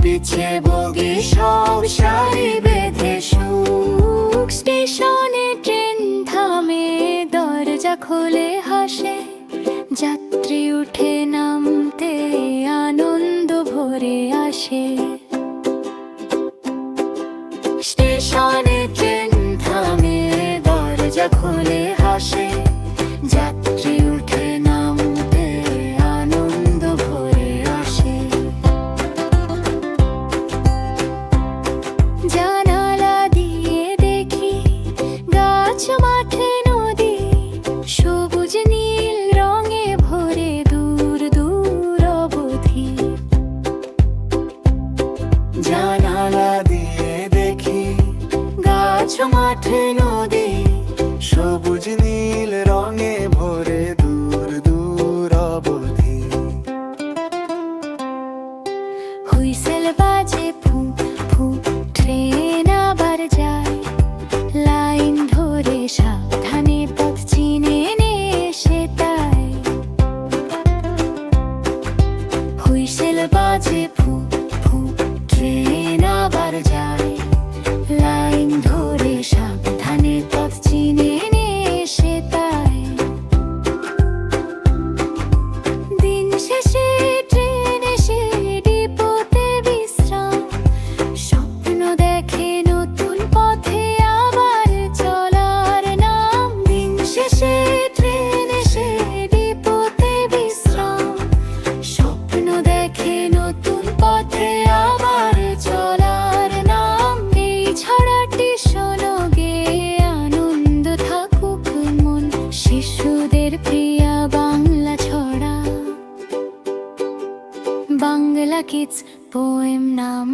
পিছে বগি সব সারি বেঁধে সুখ। স্টেশনে ট্রেন থামে, দরজা খুলে হাসে, যাত্রী উঠে নামতে আনন্দ ভরে আসে। স্টেশনে ট্রেন থামে, দরজা খুলে হাসে, যাত্রী উঠে নামতে আনন্দ ভরে আসে। জানালা দিয়ে দেখি গাছ, মাঠে, নদী, সবুজ নীল রঙে ভরে দূর দূর অবধি। জানালা দিয়ে দেখি গাছ, মাঠে, নদী, সবুজ নীল রঙে ভরে দূর দূর অবধি। হুইসেল বাজে ফু ফু, ট্রেন আবার যায়, লাইন ধরে সাবধানে পথ চিনে নে সে তাই। হুইসেল বাজে ফু ফু, ট্রেন আবার যায়, লাইন ধরে সাবধানে পথ চিনে নে সে তাই। দিন শেষে ট্রেন এসে ডিপোতে বিশ্রাম, স্বপ্ন দেখে নতুন পথে আবার চলার নাম। দিন শেষে ট্রেন এসে ডিপোতে বিশ্রাম, স্বপ্ন দেখে নতুন পথে আবার চলার নাম। এই ছড়াটি শোনো গে, আনন্দ থাকুক মন, শিশুদের প্রিয়া বাংলা ছড়া। বাংলা কিডস পোয়েম নাম